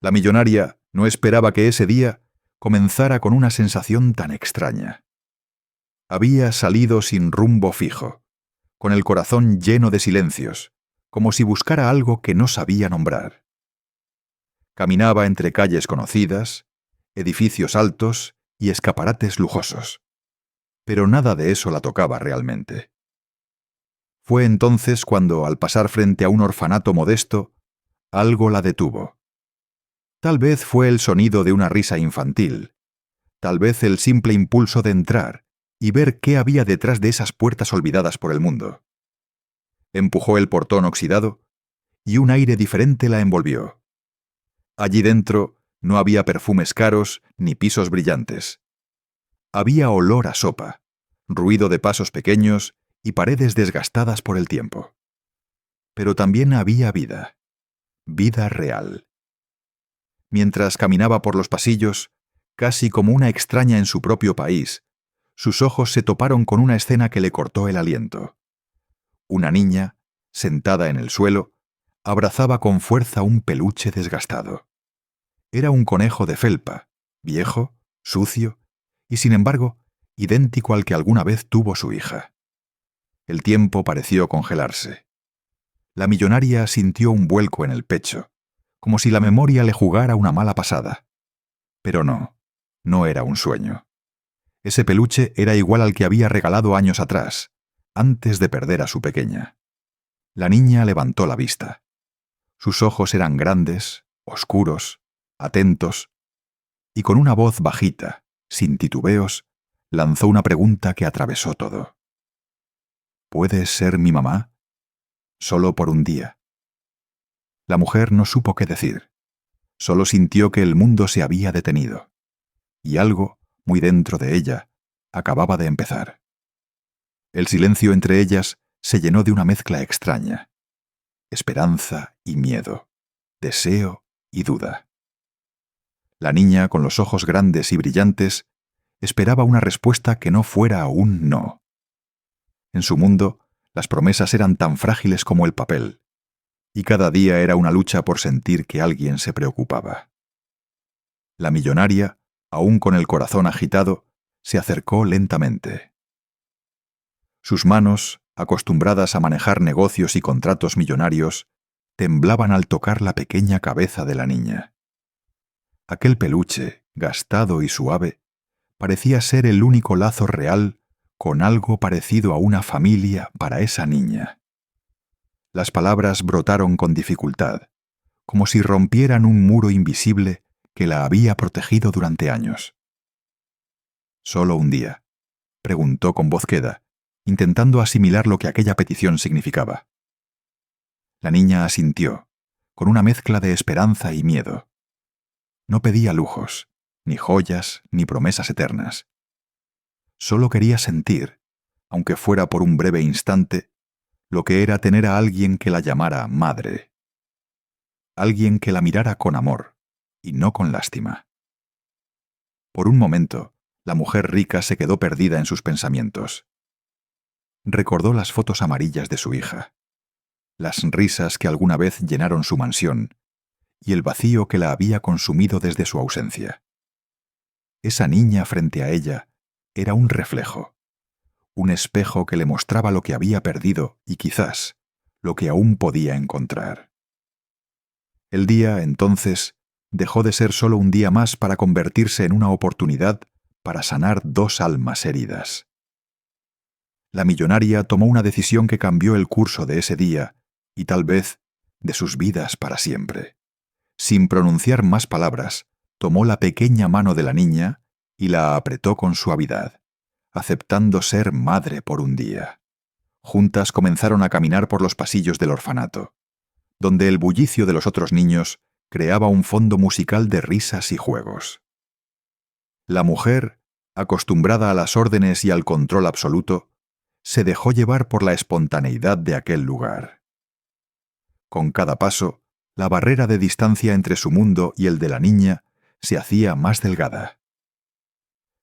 La millonaria no esperaba que ese día comenzara con una sensación tan extraña. Había salido sin rumbo fijo, con el corazón lleno de silencios, como si buscara algo que no sabía nombrar. Caminaba entre calles conocidas, edificios altos y escaparates lujosos, pero nada de eso la tocaba realmente. Fue entonces cuando, al pasar frente a un orfanato modesto, algo la detuvo. Tal vez fue el sonido de una risa infantil, tal vez el simple impulso de entrar y ver qué había detrás de esas puertas olvidadas por el mundo. Empujó el portón oxidado y un aire diferente la envolvió. Allí dentro no había perfumes caros ni pisos brillantes. Había olor a sopa, ruido de pasos pequeños y paredes desgastadas por el tiempo. Pero también había vida, vida real. Mientras caminaba por los pasillos, casi como una extraña en su propio país, sus ojos se toparon con una escena que le cortó el aliento. Una niña, sentada en el suelo, abrazaba con fuerza un peluche desgastado. Era un conejo de felpa, viejo, sucio, y sin embargo, idéntico al que alguna vez tuvo su hija. El tiempo pareció congelarse. La millonaria sintió un vuelco en el pecho, como si la memoria le jugara una mala pasada. Pero no era un sueño. Ese peluche era igual al que había regalado años atrás, antes de perder a su pequeña. La niña levantó la vista. Sus ojos eran grandes, oscuros, atentos, y con una voz bajita, sin titubeos, lanzó una pregunta que atravesó todo. ¿Puedes ser mi mamá? Solo por un día. La mujer no supo qué decir. Solo sintió que el mundo se había detenido. Y algo, muy dentro de ella, acababa de empezar. El silencio entre ellas se llenó de una mezcla extraña. Esperanza y miedo, deseo y duda. La niña, con los ojos grandes y brillantes, esperaba una respuesta que no fuera un no. En su mundo, las promesas eran tan frágiles como el papel, y cada día era una lucha por sentir que alguien se preocupaba. La millonaria, aún con el corazón agitado, se acercó lentamente. Sus manos, acostumbradas a manejar negocios y contratos millonarios, temblaban al tocar la pequeña cabeza de la niña. Aquel peluche, gastado y suave, parecía ser el único lazo real con algo parecido a una familia para esa niña. Las palabras brotaron con dificultad, como si rompieran un muro invisible que la había protegido durante años. ¿Solo un día?, preguntó con voz queda, intentando asimilar lo que aquella petición significaba. La niña asintió, con una mezcla de esperanza y miedo. No pedía lujos, ni joyas, ni promesas eternas. Solo quería sentir, aunque fuera por un breve instante, lo que era tener a alguien que la llamara madre. Alguien que la mirara con amor, y no con lástima. Por un momento, la mujer rica se quedó perdida en sus pensamientos. Recordó las fotos amarillas de su hija, las risas que alguna vez llenaron su mansión, y el vacío que la había consumido desde su ausencia. Esa niña frente a ella era un reflejo, un espejo que le mostraba lo que había perdido y quizás lo que aún podía encontrar. El día, entonces, dejó de ser solo un día más para convertirse en una oportunidad para sanar dos almas heridas. La millonaria tomó una decisión que cambió el curso de ese día y tal vez de sus vidas para siempre. Sin pronunciar más palabras, tomó la pequeña mano de la niña y la apretó con suavidad, aceptando ser madre por un día. Juntas comenzaron a caminar por los pasillos del orfanato, donde el bullicio de los otros niños creaba un fondo musical de risas y juegos. La mujer, acostumbrada a las órdenes y al control absoluto, se dejó llevar por la espontaneidad de aquel lugar. Con cada paso, la barrera de distancia entre su mundo y el de la niña se hacía más delgada.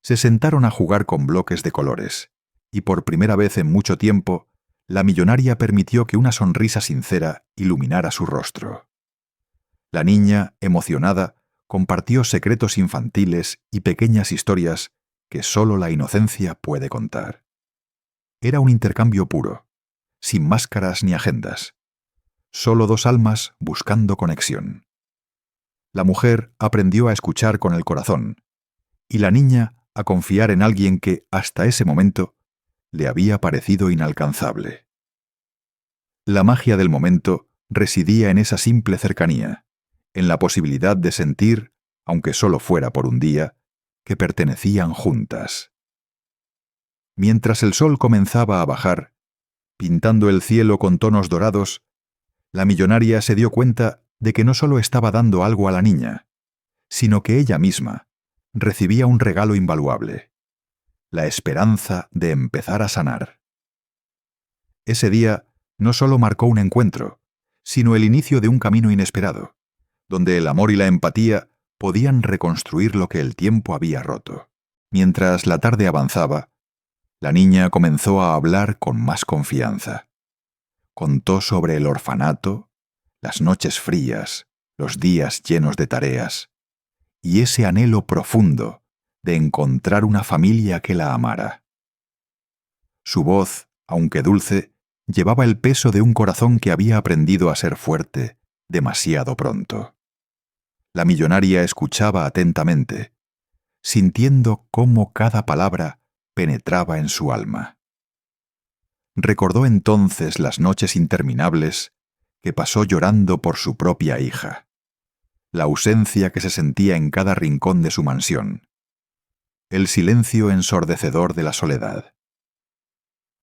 Se sentaron a jugar con bloques de colores, y por primera vez en mucho tiempo, la millonaria permitió que una sonrisa sincera iluminara su rostro. La niña, emocionada, compartió secretos infantiles y pequeñas historias que sólo la inocencia puede contar. Era un intercambio puro, sin máscaras ni agendas. Solo dos almas buscando conexión. La mujer aprendió a escuchar con el corazón, y la niña a confiar en alguien que, hasta ese momento, le había parecido inalcanzable. La magia del momento residía en esa simple cercanía, en la posibilidad de sentir, aunque solo fuera por un día, que pertenecían juntas. Mientras el sol comenzaba a bajar, pintando el cielo con tonos dorados, la millonaria se dio cuenta de que no solo estaba dando algo a la niña, sino que ella misma recibía un regalo invaluable: la esperanza de empezar a sanar. Ese día no solo marcó un encuentro, sino el inicio de un camino inesperado, donde el amor y la empatía podían reconstruir lo que el tiempo había roto. Mientras la tarde avanzaba, la niña comenzó a hablar con más confianza. Contó sobre el orfanato, las noches frías, los días llenos de tareas, y ese anhelo profundo de encontrar una familia que la amara. Su voz, aunque dulce, llevaba el peso de un corazón que había aprendido a ser fuerte demasiado pronto. La millonaria escuchaba atentamente, sintiendo cómo cada palabra penetraba en su alma. Recordó entonces las noches interminables que pasó llorando por su propia hija, la ausencia que se sentía en cada rincón de su mansión, el silencio ensordecedor de la soledad.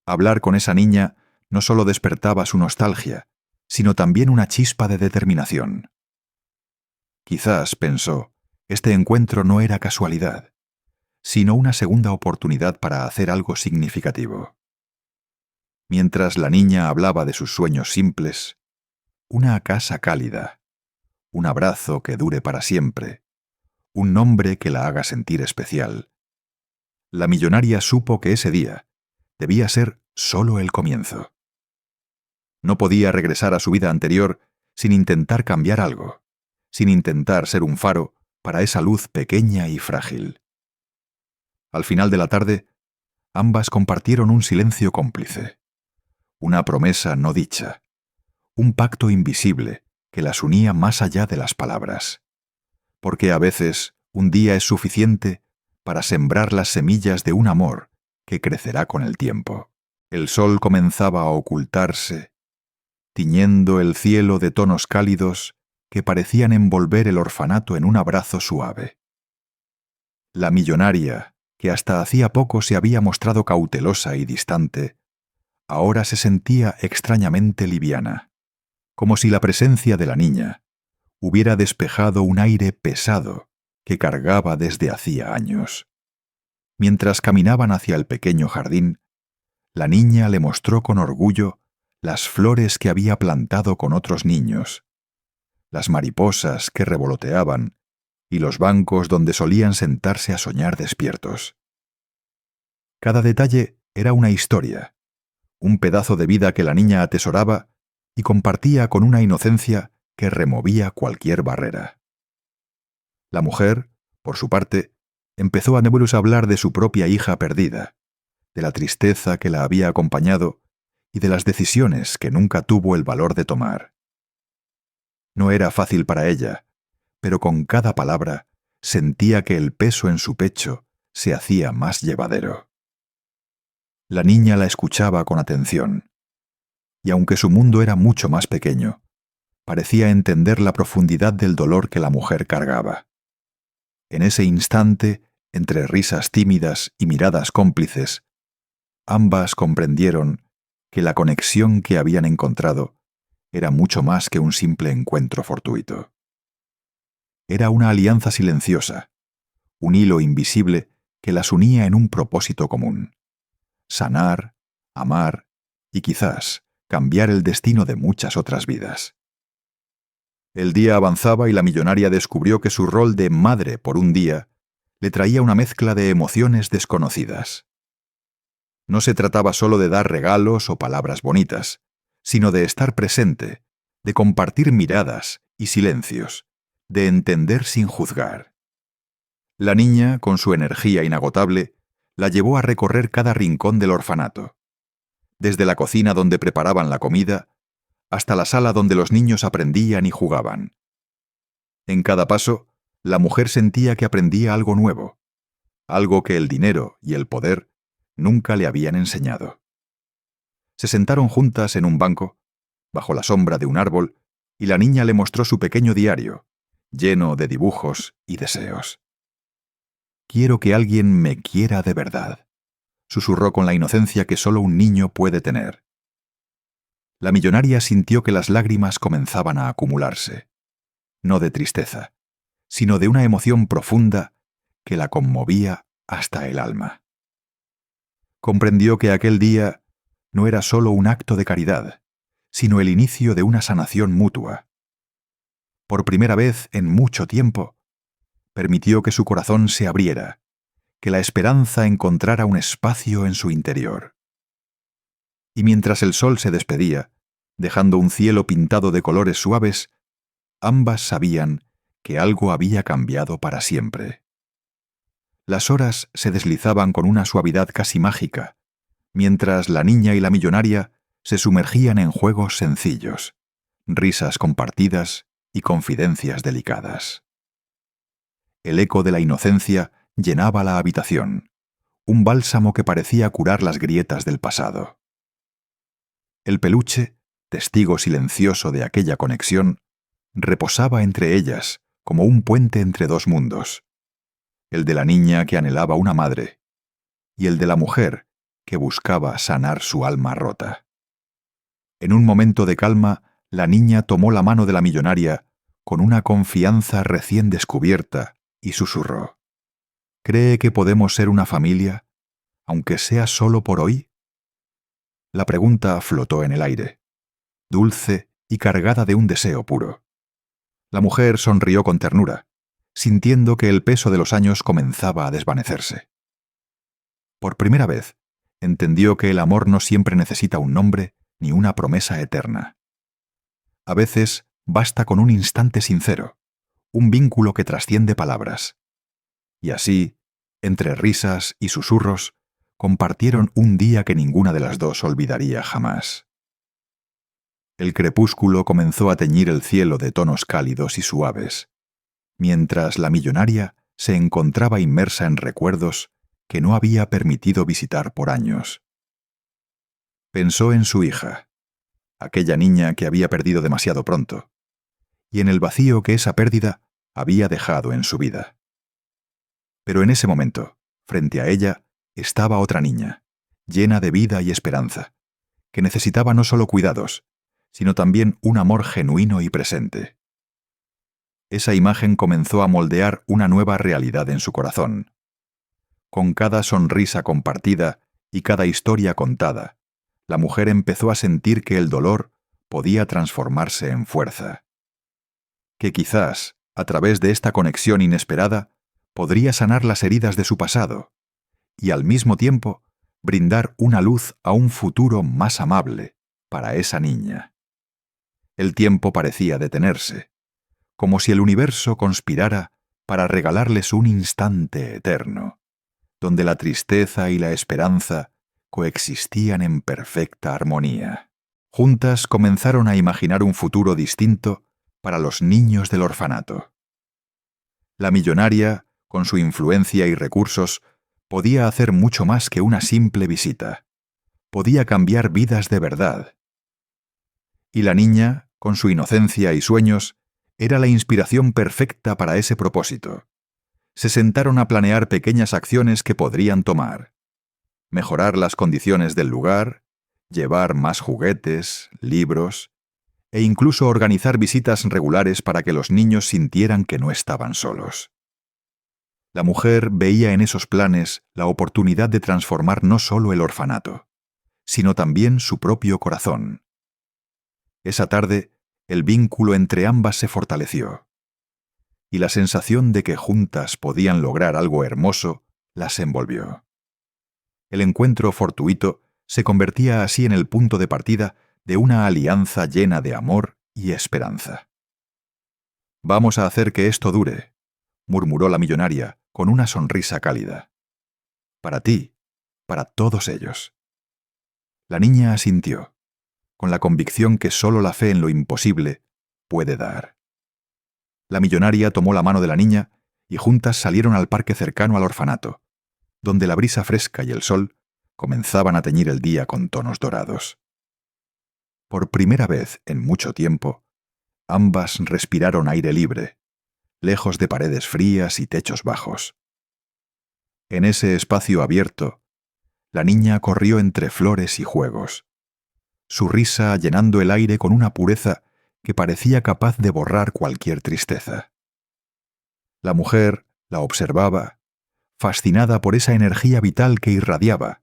Hablar con esa niña no solo despertaba su nostalgia, sino también una chispa de determinación. Quizás, pensó, este encuentro no era casualidad, sino una segunda oportunidad para hacer algo significativo. Mientras la niña hablaba de sus sueños simples, una casa cálida, un abrazo que dure para siempre, un nombre que la haga sentir especial, la millonaria supo que ese día debía ser solo el comienzo. No podía regresar a su vida anterior sin intentar cambiar algo, sin intentar ser un faro para esa luz pequeña y frágil. Al final de la tarde, ambas compartieron un silencio cómplice, una promesa no dicha, un pacto invisible que las unía más allá de las palabras. Porque a veces un día es suficiente para sembrar las semillas de un amor que crecerá con el tiempo. El sol comenzaba a ocultarse, tiñendo el cielo de tonos cálidos que parecían envolver el orfanato en un abrazo suave. La millonaria, que hasta hacía poco se había mostrado cautelosa y distante, ahora se sentía extrañamente liviana, como si la presencia de la niña hubiera despejado un aire pesado que cargaba desde hacía años. Mientras caminaban hacia el pequeño jardín, la niña le mostró con orgullo las flores que había plantado con otros niños, las mariposas que revoloteaban y los bancos donde solían sentarse a soñar despiertos. Cada detalle era una historia, un pedazo de vida que la niña atesoraba y compartía con una inocencia que removía cualquier barrera. La mujer, por su parte, empezó a hablar de su propia hija perdida, de la tristeza que la había acompañado y de las decisiones que nunca tuvo el valor de tomar. No era fácil para ella, pero con cada palabra sentía que el peso en su pecho se hacía más llevadero. La niña la escuchaba con atención, y aunque su mundo era mucho más pequeño, parecía entender la profundidad del dolor que la mujer cargaba. En ese instante, entre risas tímidas y miradas cómplices, ambas comprendieron que la conexión que habían encontrado era mucho más que un simple encuentro fortuito. Era una alianza silenciosa, un hilo invisible que las unía en un propósito común: sanar, amar y quizás cambiar el destino de muchas otras vidas. El día avanzaba y la millonaria descubrió que su rol de madre por un día le traía una mezcla de emociones desconocidas. No se trataba solo de dar regalos o palabras bonitas, sino de estar presente, de compartir miradas y silencios, de entender sin juzgar. La niña, con su energía inagotable, la llevó a recorrer cada rincón del orfanato, desde la cocina donde preparaban la comida hasta la sala donde los niños aprendían y jugaban. En cada paso, la mujer sentía que aprendía algo nuevo, algo que el dinero y el poder nunca le habían enseñado. Se sentaron juntas en un banco, bajo la sombra de un árbol, y la niña le mostró su pequeño diario, lleno de dibujos y deseos. «Quiero que alguien me quiera de verdad», susurró con la inocencia que solo un niño puede tener. La millonaria sintió que las lágrimas comenzaban a acumularse, no de tristeza, sino de una emoción profunda que la conmovía hasta el alma. Comprendió que aquel día no era solo un acto de caridad, sino el inicio de una sanación mutua. Por primera vez en mucho tiempo, permitió que su corazón se abriera, que la esperanza encontrara un espacio en su interior. Y mientras el sol se despedía, dejando un cielo pintado de colores suaves, ambas sabían que algo había cambiado para siempre. Las horas se deslizaban con una suavidad casi mágica, mientras la niña y la millonaria se sumergían en juegos sencillos, risas compartidas y confidencias delicadas. El eco de la inocencia llenaba la habitación, un bálsamo que parecía curar las grietas del pasado. El peluche, testigo silencioso de aquella conexión, reposaba entre ellas como un puente entre dos mundos, el de la niña que anhelaba una madre y el de la mujer que buscaba sanar su alma rota. En un momento de calma, la niña tomó la mano de la millonaria con una confianza recién descubierta y susurró: «¿Cree que podemos ser una familia, aunque sea solo por hoy?» La pregunta flotó en el aire, dulce y cargada de un deseo puro. La mujer sonrió con ternura, sintiendo que el peso de los años comenzaba a desvanecerse. Por primera vez, entendió que el amor no siempre necesita un nombre ni una promesa eterna. A veces basta con un instante sincero, un vínculo que trasciende palabras. Y así, entre risas y susurros, compartieron un día que ninguna de las dos olvidaría jamás. El crepúsculo comenzó a teñir el cielo de tonos cálidos y suaves, mientras la millonaria se encontraba inmersa en recuerdos que no había permitido visitar por años. Pensó en su hija, aquella niña que había perdido demasiado pronto, y en el vacío que esa pérdida había dejado en su vida. Pero en ese momento, frente a ella, estaba otra niña, llena de vida y esperanza, que necesitaba no solo cuidados, sino también un amor genuino y presente. Esa imagen comenzó a moldear una nueva realidad en su corazón. Con cada sonrisa compartida y cada historia contada, la mujer empezó a sentir que el dolor podía transformarse en fuerza. Que quizás, a través de esta conexión inesperada, podría sanar las heridas de su pasado y, al mismo tiempo, brindar una luz a un futuro más amable para esa niña. El tiempo parecía detenerse, como si el universo conspirara para regalarles un instante eterno, donde la tristeza y la esperanza coexistían en perfecta armonía. Juntas comenzaron a imaginar un futuro distinto para los niños del orfanato. La millonaria, con su influencia y recursos, podía hacer mucho más que una simple visita. Podía cambiar vidas de verdad. Y la niña, con su inocencia y sueños, era la inspiración perfecta para ese propósito. Se sentaron a planear pequeñas acciones que podrían tomar: mejorar las condiciones del lugar, llevar más juguetes, libros, e incluso organizar visitas regulares para que los niños sintieran que no estaban solos. La mujer veía en esos planes la oportunidad de transformar no solo el orfanato, sino también su propio corazón. Esa tarde, el vínculo entre ambas se fortaleció, y la sensación de que juntas podían lograr algo hermoso las envolvió. El encuentro fortuito se convertía así en el punto de partida de una alianza llena de amor y esperanza. Vamos a hacer que esto dure, murmuró la millonaria con una sonrisa cálida. Para ti, para todos ellos. La niña asintió, con la convicción que solo la fe en lo imposible puede dar. La millonaria tomó la mano de la niña y juntas salieron al parque cercano al orfanato, donde la brisa fresca y el sol comenzaban a teñir el día con tonos dorados. Por primera vez en mucho tiempo, ambas respiraron aire libre, lejos de paredes frías y techos bajos. En ese espacio abierto, la niña corrió entre flores y juegos, su risa llenando el aire con una pureza que parecía capaz de borrar cualquier tristeza. La mujer la observaba, fascinada por esa energía vital que irradiaba,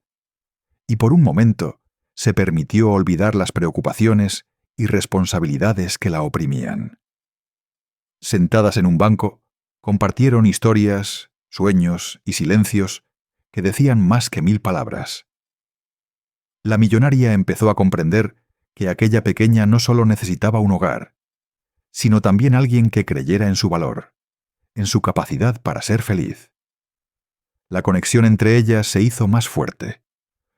y por un momento se permitió olvidar las preocupaciones y responsabilidades que la oprimían. Sentadas en un banco, compartieron historias, sueños y silencios que decían más que 1000 palabras. La millonaria empezó a comprender que aquella pequeña no solo necesitaba un hogar, sino también alguien que creyera en su valor, en su capacidad para ser feliz. La conexión entre ellas se hizo más fuerte,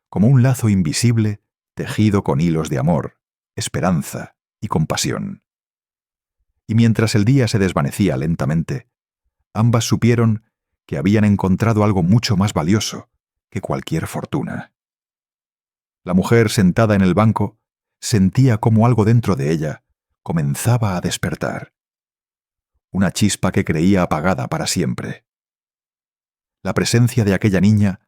como un lazo invisible tejido con hilos de amor, esperanza y compasión. Y mientras el día se desvanecía lentamente, ambas supieron que habían encontrado algo mucho más valioso que cualquier fortuna. La mujer sentada en el banco sentía cómo algo dentro de ella comenzaba a despertar. Una chispa que creía apagada para siempre. La presencia de aquella niña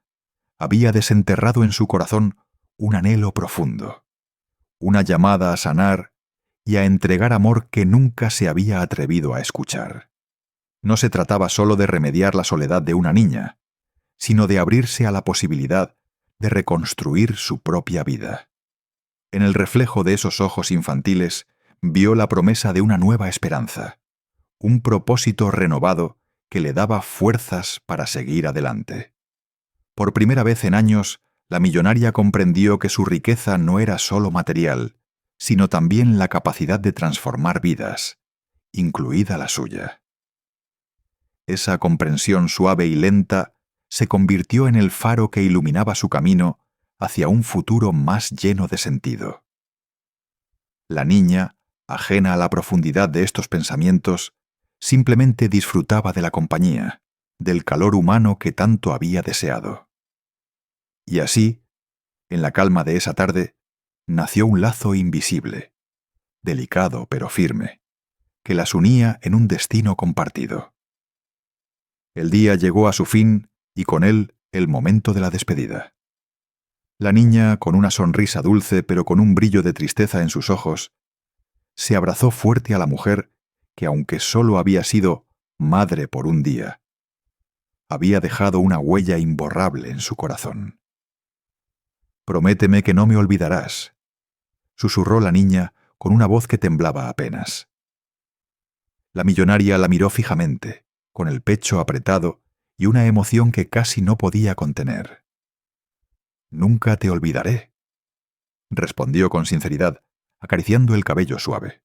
había desenterrado en su corazón un anhelo profundo, una llamada a sanar y a entregar amor que nunca se había atrevido a escuchar. No se trataba solo de remediar la soledad de una niña, sino de abrirse a la posibilidad de reconstruir su propia vida. En el reflejo de esos ojos infantiles vio la promesa de una nueva esperanza, un propósito renovado que le daba fuerzas para seguir adelante. Por primera vez en años, la millonaria comprendió que su riqueza no era solo material, sino también la capacidad de transformar vidas, incluida la suya. Esa comprensión suave y lenta se convirtió en el faro que iluminaba su camino hacia un futuro más lleno de sentido. La niña, ajena a la profundidad de estos pensamientos, simplemente disfrutaba de la compañía, del calor humano que tanto había deseado. Y así, en la calma de esa tarde, nació un lazo invisible, delicado pero firme, que las unía en un destino compartido. El día llegó a su fin y con él el momento de la despedida. La niña, con una sonrisa dulce pero con un brillo de tristeza en sus ojos, se abrazó fuerte a la mujer que, aunque solo había sido madre por un día, había dejado una huella imborrable en su corazón. «Prométeme que no me olvidarás», susurró la niña con una voz que temblaba apenas. La millonaria la miró fijamente, con el pecho apretado y una emoción que casi no podía contener. «Nunca te olvidaré», respondió con sinceridad, acariciando el cabello suave.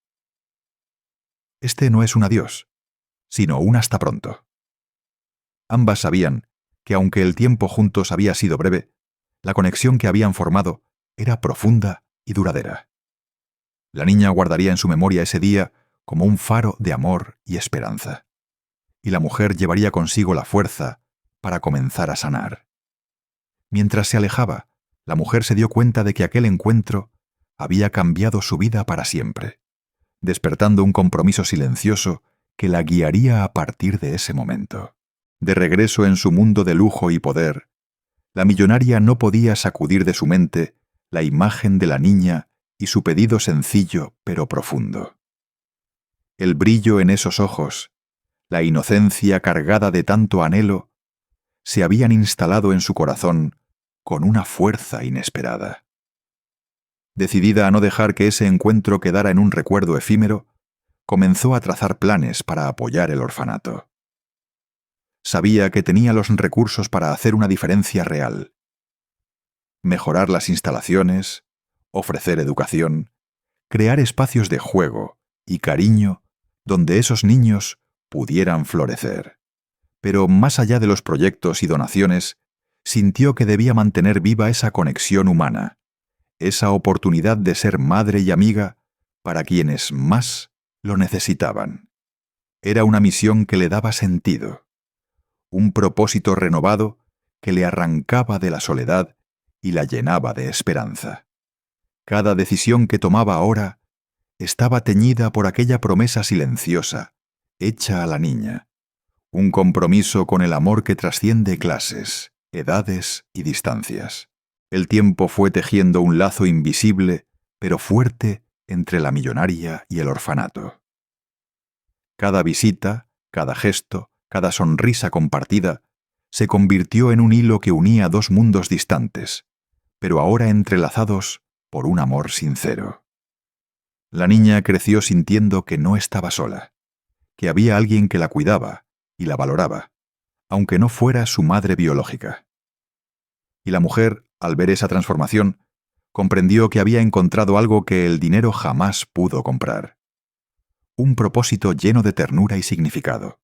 Este no es un adiós, sino un hasta pronto. Ambas sabían que aunque el tiempo juntos había sido breve, la conexión que habían formado era profunda y duradera. La niña guardaría en su memoria ese día como un faro de amor y esperanza, y la mujer llevaría consigo la fuerza para comenzar a sanar. Mientras se alejaba, la mujer se dio cuenta de que aquel encuentro había cambiado su vida para siempre, despertando un compromiso silencioso que la guiaría a partir de ese momento. De regreso en su mundo de lujo y poder, la millonaria no podía sacudir de su mente la imagen de la niña y su pedido sencillo pero profundo. El brillo en esos ojos, la inocencia cargada de tanto anhelo, se habían instalado en su corazón con una fuerza inesperada. Decidida a no dejar que ese encuentro quedara en un recuerdo efímero, comenzó a trazar planes para apoyar el orfanato. Sabía que tenía los recursos para hacer una diferencia real. Mejorar las instalaciones, ofrecer educación, crear espacios de juego y cariño donde esos niños pudieran florecer. Pero más allá de los proyectos y donaciones, sintió que debía mantener viva esa conexión humana, esa oportunidad de ser madre y amiga para quienes más lo necesitaban. Era una misión que le daba sentido, un propósito renovado que le arrancaba de la soledad y la llenaba de esperanza. Cada decisión que tomaba ahora estaba teñida por aquella promesa silenciosa, hecha a la niña, un compromiso con el amor que trasciende clases, edades y distancias. El tiempo fue tejiendo un lazo invisible, pero fuerte, entre la millonaria y el orfanato. Cada visita, cada gesto, cada sonrisa compartida, se convirtió en un hilo que unía dos mundos distantes, pero ahora entrelazados por un amor sincero. La niña creció sintiendo que no estaba sola, que había alguien que la cuidaba y la valoraba, aunque no fuera su madre biológica. Y la mujer, al ver esa transformación, comprendió que había encontrado algo que el dinero jamás pudo comprar. Un propósito lleno de ternura y significado.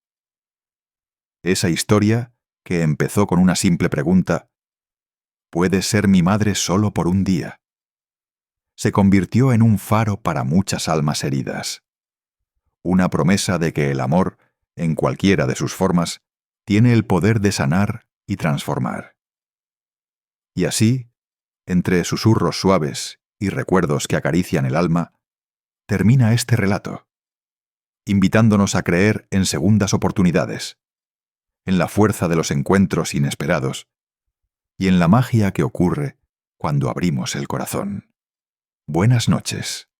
Esa historia, que empezó con una simple pregunta, ¿puede ser mi madre solo por un día?, se convirtió en un faro para muchas almas heridas. Una promesa de que el amor, en cualquiera de sus formas, tiene el poder de sanar y transformar. Y así, entre susurros suaves y recuerdos que acarician el alma, termina este relato, invitándonos a creer en segundas oportunidades, en la fuerza de los encuentros inesperados y en la magia que ocurre cuando abrimos el corazón. Buenas noches.